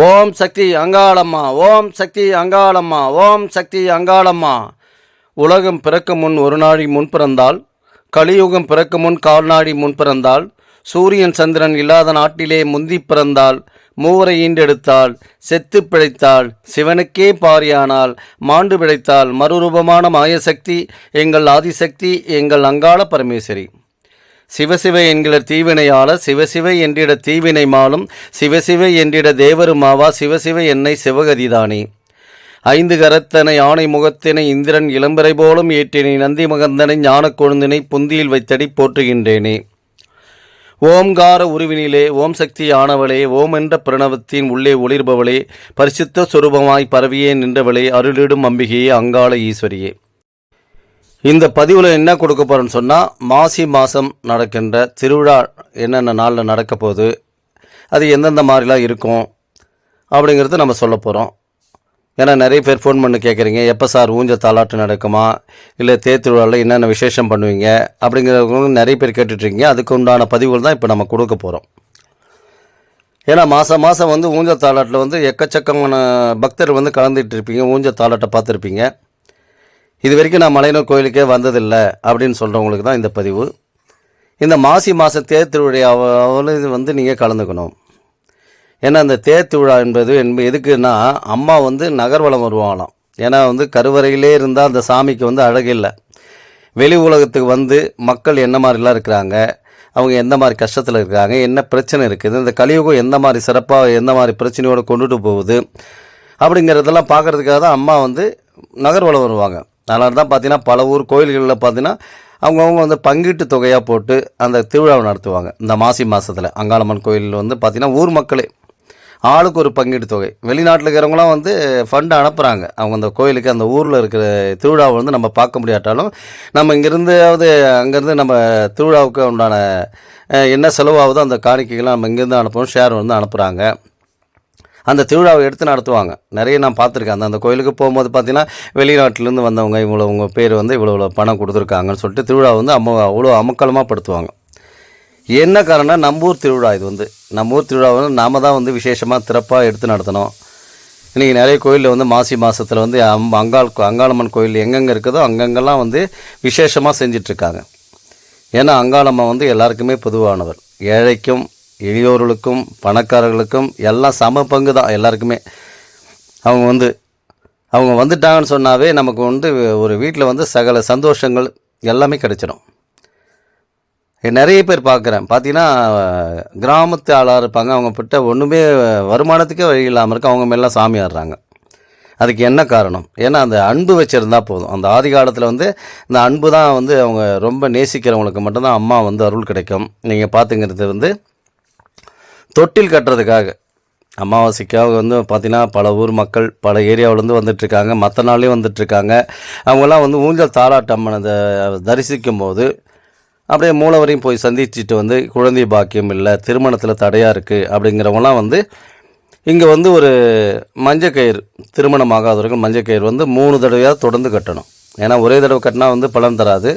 ஓம் சக்தி அங்காளம்மா, ஓம் சக்தி அங்காளம்மா, ஓம் சக்தி அங்காளம்மா. உலகம் பிறக்க முன் ஒரு நாடி முன் பிறந்தால், கலியுகம் பிறக்க முன் கால் நாடி முன் பிறந்தால், சூரியன் சந்திரன் இல்லாத நாட்டிலே முந்தி பிறந்தால், மூவரை ஈண்டெடுத்தால், செத்து பிழைத்தால், சிவனுக்கே பாரியானால், மாண்டு பிழைத்தால், மறுரூபமான மாயசக்தி எங்கள் ஆதிசக்தி, எங்கள் அங்காள பரமேஸ்வரி. சிவசிவ என்கிற தீவினையாள சிவசிவ என்றிட தீவினை மாலும், சிவசிவ என்றிட தேவருமாவா, சிவசிவ என்னை சிவகதிதானே. ஐந்து கரத்தனை ஆணை முகத்தினை இந்திரன் இளம்பிறை போலும் ஏற்றினை, நந்தி மகந்தனை ஞான கொழுந்தினை புந்தியில் வைத்தடி போற்றுகின்றேனே. ஓம்கார உருவினிலே ஓம் சக்தி ஆனவளே, ஓம் என்ற பிரணவத்தின் உள்ளே ஒளிர்பவளே, பரிசுத்த சுரூபமாய் பரவியே நின்றவளே, அருளிடும் அம்பிகையே, அங்காள ஈஸ்வரியே. இந்த பதிவில் என்ன கொடுக்க போகிறேன்னு சொன்னால், மாசி மாதம் நடக்கின்ற திருவிழா என்னென்ன நாளில் நடக்க போகுது, அது எந்தெந்த மாதிரிலாம் இருக்கும் அப்படிங்கிறது நம்ம சொல்ல போகிறோம். ஏன்னா நிறைய பேர் ஃபோன் பண்ணி கேட்குறீங்க, எப்போ சார் ஊஞ்சல் தாலாட்டு நடக்குமா, இல்லை திருவிழாவில் என்னென்ன விசேஷம் பண்ணுவீங்க அப்படிங்கிறவங்க நிறைய பேர் கேட்டுட்ருக்கீங்க. அதுக்கு உண்டான பதிவுகள் தான் இப்போ நம்ம கொடுக்க போகிறோம். ஏன்னா மாதம் வந்து ஊஞ்சல் தாலாட்டில் வந்து எக்கச்சக்கமான பக்தர் வந்து கலந்துகிட்டு இருப்பீங்க, ஊஞ்சல் தாலாட்டை பார்த்துருப்பீங்க. இது வரைக்கும் நான் மலையனூர் கோயிலுக்கே வந்ததில்லை அப்படின்னு சொல்கிறவங்களுக்கு தான் இந்த பதிவு. இந்த மாசி மாதம் தேர் திருவிழாவில் இது வந்து நீங்கள் கலந்துக்கணும். ஏன்னா அந்த தேர் திருவிழா என்பது எதுக்குன்னா, அம்மா வந்து நகர்வலம் வருவாங்களாம். ஏன்னா வந்து கருவறையிலே இருந்தால் அந்த சாமிக்கு வந்து அழகில்லை. வெளி உலகத்துக்கு வந்து மக்கள் என்ன மாதிரிலாம் இருக்கிறாங்க, அவங்க எந்த மாதிரி கஷ்டத்தில் இருக்கிறாங்க, என்ன பிரச்சனை இருக்குது, இந்த கலியுகம் எந்த மாதிரி சிறப்பாக எந்த மாதிரி பிரச்சனையோடு கொண்டுட்டு போகுது அப்படிங்கிறதெல்லாம் பார்க்குறதுக்காக தான் அம்மா வந்து நகர்வலம் வருவாங்க. அதனால தான் பார்த்தீங்கன்னா பல ஊர் கோயில்களில் பார்த்தீங்கன்னா அவங்கவுங்க வந்து பங்கீட்டு தொகையாக போட்டு அந்த திருவிழாவை நடத்துவாங்க. இந்த மாசி மாதத்தில் அங்காளம்மன் கோயிலில் வந்து பார்த்திங்கன்னா ஊர் மக்களே ஆளுக்கு ஒரு பங்கீட்டு தொகை, வெளிநாட்டில் இருக்கிறவங்களாம் வந்து ஃபண்டு அனுப்புகிறாங்க. அவங்க அந்த கோயிலுக்கு அந்த ஊரில் இருக்கிற திருவிழாவை வந்து நம்ம பார்க்க முடியாட்டாலும், நம்ம இங்கேருந்தாவது அங்கேருந்து நம்ம திருவிழாவுக்கு உண்டான என்ன செலவாகுதோ அந்த காணிக்கைகள்லாம் நம்ம இங்கேருந்து அனுப்புவோம், ஷேர் வந்து அனுப்புகிறாங்க. அந்த திருவிழாவை எடுத்து நடத்துவாங்க. நிறைய நான் பார்த்துருக்கேன். அந்த கோயிலுக்கு போகும்போது பார்த்தீங்கன்னா வெளிநாட்டிலேருந்து வந்தவங்க இவ்வளோ உங்கள் பேர் வந்து இவ்வளோ பணம் கொடுத்துருக்காங்கன்னு சொல்லிட்டு திருவிழாவை வந்து அவ்வளோ அமக்கலமாக படுத்துவாங்க. என்ன காரணம்னா, நம்ம ஊர் திருவிழா இது வந்து நம்ம ஊர் திருவிழா வந்து நாம் தான் வந்து விசேஷமாக சிறப்பாக எடுத்து நடத்தணும். இன்றைக்கி நிறைய கோயிலில் வந்து மாசி மாதத்தில் வந்து அங்காளம்மன் கோயில் எங்கெங்கே இருக்குதோ அங்கங்கெல்லாம் வந்து விசேஷமாக செஞ்சிட்ருக்காங்க. ஏன்னா அங்காளம்மா வந்து எல்லாருக்குமே பொதுவானவர். ஏழைக்கும் எளியோர்களுக்கும் பணக்காரர்களுக்கும் எல்லாம் சம பங்கு தான் எல்லாருக்குமே. அவங்க வந்துட்டாங்கன்னு சொன்னாவே நமக்கு வந்து ஒரு வீட்டில் வந்து சகல சந்தோஷங்கள் எல்லாமே கிடைச்சிடும். நிறைய பேர் பார்க்குறேன், பார்த்தீங்கன்னா கிராமத்து ஆளாக இருப்பாங்க, அவங்க கிட்ட ஒன்றுமே வருமானத்துக்கே வழி இல்லாமல் இருக்கு, அவங்க மேலாம் சாமி ஆடுறாங்க. அதுக்கு என்ன காரணம்? ஏன்னா அந்த அன்பு வச்சுருந்தா போதும். அந்த ஆதி காலத்தில் வந்து இந்த அன்பு தான் வந்து அவங்க ரொம்ப நேசிக்கிறவங்களுக்கு மட்டும்தான் அம்மா வந்து அருள் கிடைக்கும். நீங்கள் பார்த்துங்கிறது வந்து தொட்டில் கட்டுறதுக்காக அமாவாசைக்காக வந்து பார்த்திங்கன்னா பல ஊர் மக்கள் பல ஏரியாவிலேருந்து வந்துட்டுருக்காங்க, மற்ற நாள்லேயும் வந்துட்டுருக்காங்க. அவங்கெல்லாம் வந்து ஊஞ்சல் தாலாட்டு அம்மனை தரிசிக்கும் போது அப்படியே மூலவரையும் போய் சந்திச்சுட்டு வந்து குழந்தை பாக்கியம் இல்லை, திருமணத்தில் தடையாக இருக்குது அப்படிங்கிறவங்களாம் வந்து இங்கே வந்து ஒரு மஞ்சக்கயிறு, திருமணம் ஆகாதவர்கள் மஞ்சக்கயிறு வந்து 3 தடவையாக தொடர்ந்து கட்டணும். ஏன்னா ஒரே தடவை கட்டினா வந்து பலன் தராது.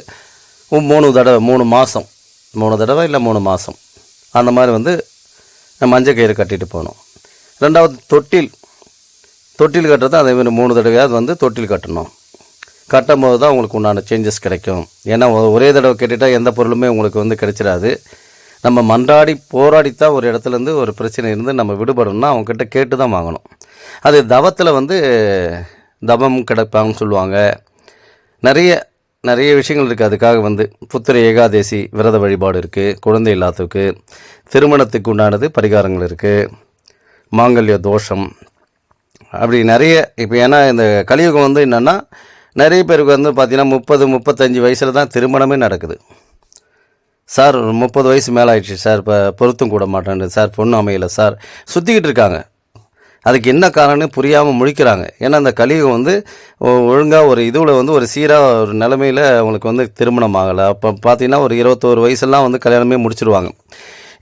3 தடவை 3 மாதம் 3 தடவை இல்லை 3 மாதம் அந்த மாதிரி வந்து மஞ்சக்கயிறு கட்டிட்டு போகணும். ரெண்டாவது தொட்டில் கட்டுறது அதே மாதிரி 3 தடவையாவது வந்து தொட்டில் கட்டணும். கட்டும் போது தான் உங்களுக்கு உண்டான சேஞ்சஸ் கிடைக்கும். ஏன்னா ஒரே தடவை கேட்டுட்டால் எந்த பொருளுமே உங்களுக்கு வந்து கிடைச்சிடாது. நம்ம மன்றாடி போராடித்தான் ஒரு இடத்துலேருந்து ஒரு பிரச்சனை இருந்து நம்ம விடுபடணும்னா அவங்கக்கிட்ட கேட்டு தான் வாங்கணும். அது தவத்தில் வந்து தவம் கிடைப்பாங்கன்னு சொல்லுவாங்க. நிறைய விஷயங்கள் இருக்குது. அதுக்காக வந்து புத்திர ஏகாதேசி விரத வழிபாடு இருக்குது, குழந்தை இல்லாததுக்கு, திருமணத்துக்கு உண்டானது பரிகாரங்கள் இருக்குது, மாங்கல்ய தோஷம், அப்படி நிறைய. இப்போ ஏன்னா இந்த கலியுகம் வந்து என்னென்னா நிறைய பேருக்கு வந்து பார்த்திங்கன்னா 30-35 வயசில் தான் திருமணமே நடக்குது. சார் 30 வயசு மேலே ஆயிடுச்சு சார், இப்போ பொருத்தம் கூட மாட்டேன் சார், பொண்ணு அமையலை சார், சுற்றிக்கிட்டு இருக்காங்க. அதுக்கு என்ன காரணம்னு புரியாமல் முழிக்கிறாங்க. ஏன்னா அந்த கலியுகம் வந்து ஒழுங்காக ஒரு இதுவில் வந்து ஒரு சீராக ஒரு நிலைமையில் அவங்களுக்கு வந்து திருமணம் ஆகலை. அப்போ பார்த்திங்கன்னா ஒரு 21 வயசுலாம் வந்து கல்யாணமே முடிச்சிடுவாங்க.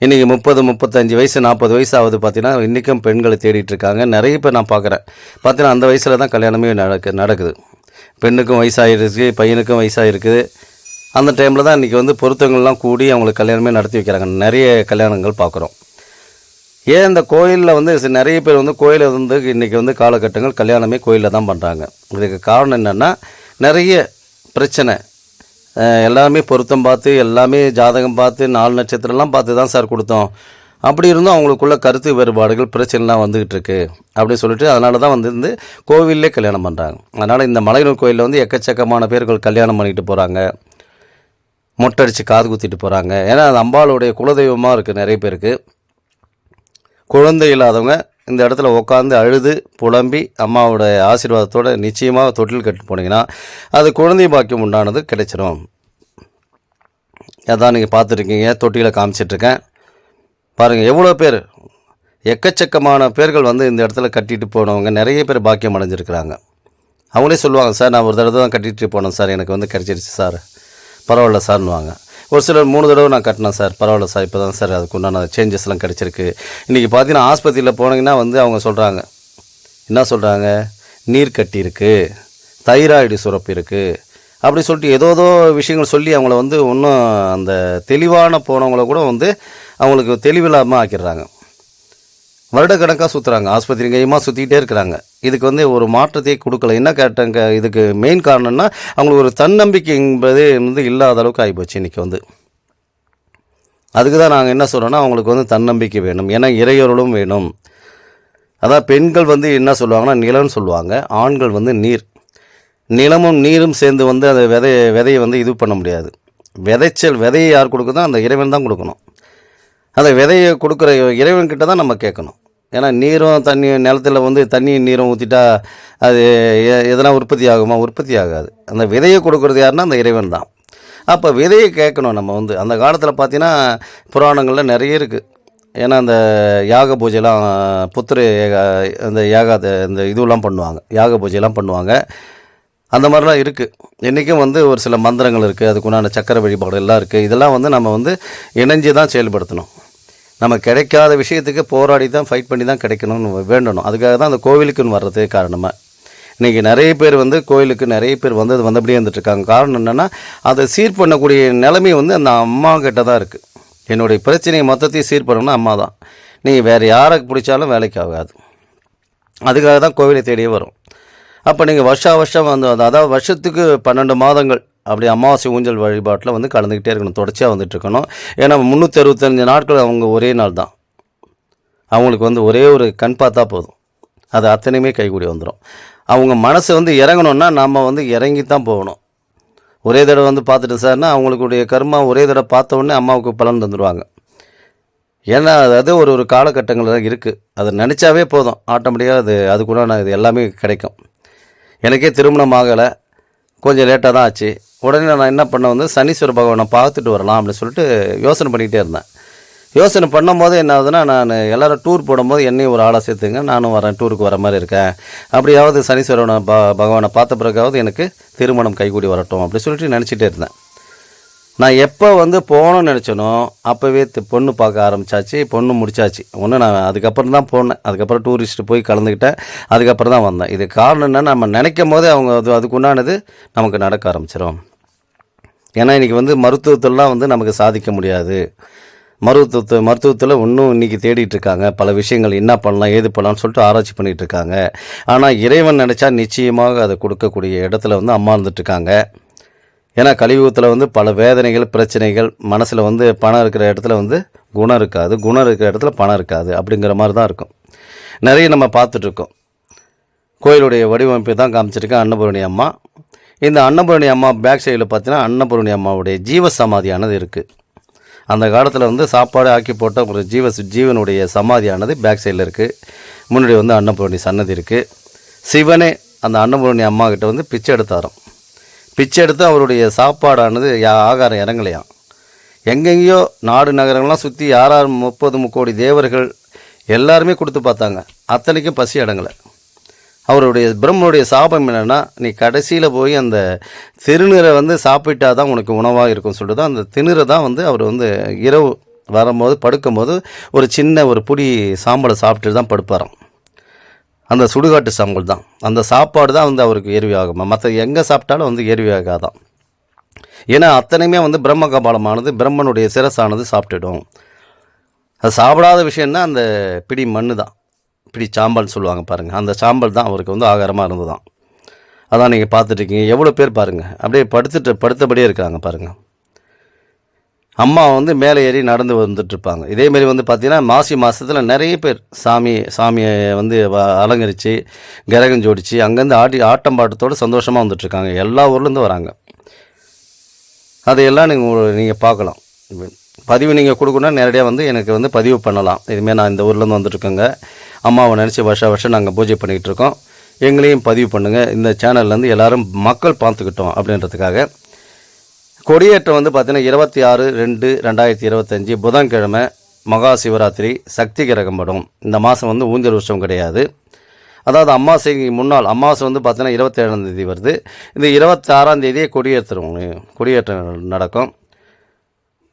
இன்றைக்கி 30-35 வயசு 40 வயசு ஆகுது. பார்த்திங்கன்னா இன்றைக்கும் பெண்களை தேடிட்டுருக்காங்க. நிறைய பேர் நான் பார்க்குறேன். பார்த்திங்கன்னா அந்த வயசில் தான் கல்யாணமே நடக்குது. பெண்ணுக்கும் வயசாகிருக்கு, பையனுக்கும் வயசாகிருக்குது. அந்த டைமில் தான் இன்றைக்கி வந்து பொருத்தங்கள்லாம் கூடி அவங்களுக்கு கல்யாணமே நடத்தி வைக்கிறாங்க. நிறைய கல்யாணங்கள் பார்க்குறோம். ஏன் இந்த கோயிலில் வந்து நிறைய பேர் வந்து கோயிலில் வந்து இன்றைக்கி வந்து காலகட்டங்கள் கல்யாணமே கோயிலில் தான் பண்ணுறாங்க. இதுக்கு காரணம் என்னென்னா நிறைய பிரச்சனை. எல்லாமே பொருத்தம் பார்த்து, எல்லாமே ஜாதகம் பார்த்து, 4 நட்சத்திரம்லாம் பார்த்து தான் சார் கொடுத்தோம். அப்படி இருந்தும் அவங்களுக்குள்ள கருத்து வேறுபாடுகள் பிரச்சனைலாம் வந்துக்கிட்டு இருக்கு அப்படின்னு சொல்லிட்டு அதனால தான் வந்து கோவிலே கல்யாணம் பண்ணுறாங்க. அதனால் இந்த மலையனூர் கோயிலில் வந்து எக்கச்சக்கமான பேர்கள் கல்யாணம் பண்ணிட்டு போகிறாங்க, மொட்டடிச்சு காது குத்திட்டு போகிறாங்க. ஏன்னா அது அம்பாளுடைய குலதெய்வமாக இருக்குது. நிறைய பேருக்கு குழந்தை இல்லாதவங்க இந்த இடத்துல உட்காந்து அழுது புலம்பி அம்மாவோட ஆசீர்வாதத்தோடு நிச்சயமாக தொட்டில் கட்டு போனீங்கன்னா அது குழந்தை பாக்கியம் உண்டானது கிடைச்சிடும். அதான் நீங்கள் பார்த்துருக்கீங்க, தொட்டியில் காமிச்சிட்ருக்கேன் பாருங்கள். எவ்வளோ பேர், எக்கச்சக்கமான பேர்கள் வந்து இந்த இடத்துல கட்டிட்டு போனவங்க நிறைய பேர் பாக்கியம் அடைஞ்சிருக்கிறாங்க. அவங்களே சொல்லுவாங்க, சார் நான் ஒரு தடவை தான் கட்டிட்டு போனேன் சார், எனக்கு வந்து கிடச்சிருச்சு சார், பரவாயில்ல சார்னுவாங்க. ஒரு சிலர் 3 தடவை நான் கட்டினேன் சார், பரவாயில்ல சார், இப்போ தான் சார் அதுக்கு உண்டான சேஞ்சஸ்லாம் கிடச்சிருக்கு. இன்றைக்கி பார்த்தீங்கன்னா ஆஸ்பத்திரியில் போனீங்கன்னா வந்து அவங்க சொல்கிறாங்க, என்ன சொல்கிறாங்க, நீர் கட்டி இருக்குது, தைராய்டு சுரப்பு இருக்குது அப்படி சொல்லிட்டு ஏதோ விஷயங்கள் சொல்லி அவங்கள வந்து இன்னும் அந்த தெளிவான போனவங்கள கூட வந்து அவங்களுக்கு தெளிவில்லாமல் ஆக்கிடுறாங்க. வருடக்கணக்காக சுற்றுறாங்க, ஆஸ்பத்திரி கையமாக சுற்றிக்கிட்டே இருக்கிறாங்க. இதுக்கு வந்து ஒரு மாற்றத்தையே கொடுக்கல. என்ன கேட்டாங்க, இதுக்கு மெயின் காரணம்னா அவங்களுக்கு ஒரு தன்னம்பிக்கை என்பது வந்து இல்லாத அளவுக்கு ஆகிப்போச்சு இன்றைக்கி வந்து. அதுக்கு தான் நாங்கள் என்ன சொல்கிறோன்னா, அவங்களுக்கு வந்து தன்னம்பிக்கை வேணும், ஏன்னா இறையொருளும் வேணும். அதான் பெண்கள் வந்து என்ன சொல்லுவாங்கன்னா நிலம்னு சொல்லுவாங்க, ஆண்கள் வந்து நீர். நிலமும் நீரும் சேர்ந்து வந்து அந்த விதையை வந்து இது பண்ண முடியாது. விதையை யார் கொடுக்குதோ அந்த இறைவன் தான் கொடுக்கணும். அந்த விதையை கொடுக்குற இறைவன்கிட்ட தான் நம்ம கேட்கணும். ஏன்னா நீரும் தண்ணி நிலத்தில் வந்து தண்ணி நீரும் ஊற்றிட்டா அது எதனா உற்பத்தி ஆகுமா? உற்பத்தி ஆகாது. அந்த விதையை கொடுக்குறது யாருன்னா அந்த இறைவன் தான். அப்போ விதையை கேட்கணும் நம்ம வந்து. அந்த காலத்தில் பார்த்தீங்கன்னா புராணங்களில் நிறைய இருக்குது. ஏன்னா அந்த யாக பூஜைலாம் புத்திர அந்த இந்த இதுவெல்லாம் பண்ணுவாங்க, யாக பூஜைலாம் பண்ணுவாங்க. அந்த மாதிரிலாம் இருக்குது. இன்றைக்கும் வந்து ஒரு சில மந்திரங்கள் இருக்குது, அதுக்குண்டான சக்கர வழிபாடு எல்லாம் இருக்குது. இதெல்லாம் வந்து நம்ம வந்து இணைஞ்சு தான் செயல்படுத்தணும். நம்ம கிடைக்காத விஷயத்துக்கு போராடி தான் ஃபைட் பண்ணி தான் கிடைக்கணும்னு வேண்டணும். அதுக்காக தான் அந்த கோவிலுக்குன்னு வர்றதே காரணமாக. இன்றைக்கி நிறைய பேர் வந்து கோவிலுக்கு நிறைய பேர் வந்தபடியே வந்துட்டுருக்காங்க. காரணம் என்னென்னா அதை சீர் பண்ணக்கூடிய நிலைமை வந்து அந்த அம்மா கிட்ட தான் இருக்குது. என்னுடைய பிரச்சனையை மொத்தத்தையும் சீர் பண்ணணும்னா அம்மா தான். நீங்கள் வேறு யாரை பிடிச்சாலும் வேலைக்கு ஆகாது. அதுக்காக தான் கோவிலை தேடியே வரும். அப்போ நீங்கள் வருஷம் வந்து அதாவது வருஷத்துக்கு 12 மாதங்கள் அப்படி அமாவாசை ஊஞ்சல் வழிபாட்டில் வந்து கலந்துக்கிட்டே இருக்கணும், தொடர்ச்சியாக வந்துட்டுருக்கணும். ஏன்னா 365 நாட்கள் அவங்க ஒரே நாள் தான். அவங்களுக்கு வந்து ஒரே ஒரு கண் பார்த்தா போதும், அது அத்தனையுமே கைகூடி வந்துடும். அவங்க மனசை வந்து இறங்கணுன்னா நம்ம வந்து இறங்கி தான் போகணும். ஒரே தடவை வந்து பார்த்துட்டு சார்னா அவங்களுடைய கர்மா ஒரே தடவை பார்த்த உடனே அம்மாவுக்கு பலன் தந்துடுவாங்க. ஏன்னா அது ஒரு காலகட்டங்கள் இருக்குது. அதை நினச்சாவே போதும், ஆட்டோமேட்டிக்காக அதுக்குள்ள இது எல்லாமே கிடைக்கும். எனக்கே திருமணம் ஆகலை, கொஞ்சம் லேட்டாக தான் ஆச்சு. உடனே நான் என்ன பண்ண வந்து சனீஸ்வர பகவானை பார்த்துட்டு வரலாம் அப்படின்னு சொல்லிட்டு யோசனை பண்ணிக்கிட்டே இருந்தேன். யோசனை பண்ணும்போது என்ன ஆகுதுன்னா, நான் எல்லோரும் டூர் போடும்போது என்னையும் ஒரு ஆளாக சேர்த்துங்க, நானும் வரேன், டூருக்கு வர மாதிரி இருக்கேன், அப்படியாவது சனீஸ்வரனை பகவானை பார்த்த பிறகாவது எனக்கு திருமணம் கைகூடி வரட்டும் அப்படி சொல்லிட்டு நினச்சிட்டே இருந்தேன். நான் எப்போ வந்து போகணும்னு நினச்சேனோ அப்போவே பொண்ணு பார்க்க ஆரம்பித்தாச்சு, பொண்ணு முடிச்சாச்சு. நான் அதுக்கப்புறம் தான் போனேன். அதுக்கப்புறம் டூரிஸ்ட்டு போய் கலந்துக்கிட்டேன், அதுக்கப்புறம் தான் வந்தேன். இது காரணம் என்ன, நம்ம நினைக்கும் போதே அவங்க அதுக்குண்டானது நமக்கு நடக்க ஆரம்பிச்சிடும். ஏன்னா இன்றைக்கி வந்து மருத்துவத்திலலாம் வந்து நமக்கு சாதிக்க முடியாது. மருத்துவத்தில் இன்னும் இன்றைக்கி தேடிட்டுருக்காங்க, பல விஷயங்கள் என்ன பண்ணலாம் ஏது பண்ணலாம்னு சொல்லிட்டு ஆராய்ச்சி பண்ணிகிட்ருக்காங்க. ஆனால் இறைவன் நினச்சா நிச்சயமாக அதை கொடுக்கக்கூடிய இடத்துல வந்து அம்மா இருந்துட்டுருக்காங்க. ஏன்னா கலியுகத்தில் வந்து பல வேதனைகள் பிரச்சனைகள், மனசில் வந்து பணம் இருக்கிற இடத்துல வந்து குணம் இருக்காது, குணம் இருக்கிற இடத்துல பணம் இருக்காது, அப்படிங்கிற மாதிரி தான் இருக்கும். நிறைய நம்ம பார்த்துட்ருக்கோம். கோயிலுடைய வடிவமைப்பு தான் காமிச்சிருக்கேன், அன்னபூரணி அம்மா. இந்த அன்னபூரணி அம்மா பேக் சைடில் பார்த்தீங்கன்னா அன்னபூரணி அம்மாவுடைய ஜீவ சமாதியானது இருக்குது. அந்த காலத்தில் வந்து சாப்பாடு ஆக்கி போட்ட ஒரு ஜீவனுடைய சமாதியானது பேக் சைடில் இருக்குது. முன்னாடி வந்து அன்னபூரணி சன்னதி இருக்குது. சிவனே அந்த அன்னபூரணி அம்மா கிட்ட வந்து பிச்சை எடுத்தாராம். பிச்சை எடுத்து அவருடைய சாப்பாடானது ஆகாரம் இறங்கலையாம். எங்கெங்கேயோ நாடு நகரங்கள்லாம் சுற்றி 30 கோடி தேவர்கள் எல்லாருமே கொடுத்து பார்த்தாங்க, அத்தனைக்கும் பசி அடங்கலை. அவருடைய பிரம்மனுடைய சாபம் என்னென்னா, நீ கடைசியில் போய் அந்த திருநீரை வந்து சாப்பிட்டா தான் உனக்கு உணவாக இருக்கும்னு சொல்லிட்டு தான் அந்த திருநீரை தான் வந்து அவர் வந்து இரவு வரும்போது படுக்கும்போது ஒரு சின்ன ஒரு புடி சாம்பலை சாப்பிட்டு தான் படுப்பாராம். அந்த சுடுகாட்டு சாம்பல் தான், அந்த சாப்பாடு தான் வந்து அவருக்கு ஏர்வி ஆகுமா, மற்ற எங்கே சாப்பிட்டாலும் வந்து ஏர்வி ஆகாதான். ஏன்னா அத்தனையுமே வந்து பிரம்ம கபாலமானது பிரம்மனுடைய சிரசானது சாப்பிட்டுடும். அது சாப்பிடாத விஷயம்னா அந்த பிடி மண்ணு தான், பிடி சாம்பல்னு சொல்லுவாங்க பாருங்கள், அந்த சாம்பல் தான் அவருக்கு வந்து ஆகாரமாக இருந்ததான். அதான் நீங்கள் பார்த்துட்ருக்கீங்க எவ்வளோ பேர் பாருங்கள் அப்படியே படுத்தபடியே இருக்காங்க பாருங்கள். அம்மா வந்து மேலே ஏறி நடந்து வந்துட்டுருப்பாங்க. இதேமாரி வந்து பார்த்திங்கன்னா மாசி மாதத்தில் நிறைய பேர் சாமியை வந்து அலங்கரித்து கிரகம் ஜோடித்து அங்கேருந்து ஆட்டம் பாட்டத்தோடு சந்தோஷமாக வந்துட்டுருக்காங்க. எல்லா ஊர்லேருந்து வராங்க. அதையெல்லாம் நீங்கள் பார்க்கலாம். பதிவு நீங்கள் கொடுக்கணுன்னா நேரடியாக வந்து எனக்கு வந்து பதிவு பண்ணலாம். இதுமாரி நான் இந்த ஊர்லேருந்து வந்துட்டுருக்கேங்க, அம்மாவை நினச்சி வருஷம் நாங்கள் பூஜை பண்ணிக்கிட்டு இருக்கோம், எங்களையும் பதிவு பண்ணுங்கள், இந்த சேனல்லேருந்து எல்லோரும் மக்கள் பார்த்துக்கிட்டோம் அப்படின்றதுக்காக. கொடியேற்றம் வந்து பார்த்திங்கன்னா 26/2/2025 புதன்கிழமை மகா சிவராத்திரி சக்தி கிரகம் படும். இந்த மாதம் வந்து ஊஞ்சல் உற்சவம் கிடையாது. அதாவது அமாவாசைக்கு முன்னால், அமாவாசை வந்து பார்த்திங்கன்னா 27ஆம் வருது. இந்த 26ஆம் கொடியேற்றம் நடக்கும்.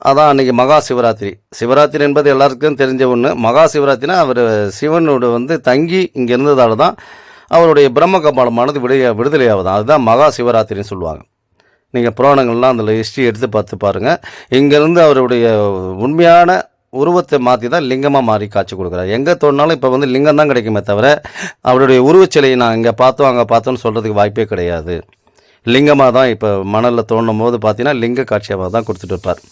அதான் அன்றைக்கி மகா சிவராத்திரி. சிவராத்திரி என்பது எல்லாருக்கும் தெரிஞ்ச ஒன்று. மகா சிவராத்திரினா அவர் சிவனோட வந்து தங்கி இங்கே இருந்ததால் தான் அவருடைய பிரம்ம கபாலமானது விடுதலையாகுதான். அதுதான் மகா சிவராத்திரின்னு சொல்லுவாங்க. நீங்கள் புராணங்கள்லாம் அதில் ஹிஸ்ட்ரி எடுத்து பார்த்து பாருங்கள். இங்கேருந்து அவருடைய உண்மையான உருவத்தை மாற்றி தான் லிங்கமாக மாறி காட்சி கொடுக்குறாரு. எங்கே தோணினாலும் இப்போ வந்து லிங்கம் தான் கிடைக்குமே தவிர அவருடைய உருவச்சிலையை நான் இங்கே பார்த்தோம் அங்கே பார்த்தோன்னு சொல்கிறதுக்கு வாய்ப்பே கிடையாது. லிங்கமாக தான் இப்போ மணலில் தோணும் போது பார்த்தீங்கன்னா லிங்க காட்சியாக தான் கொடுத்துட்டு இருப்பார்.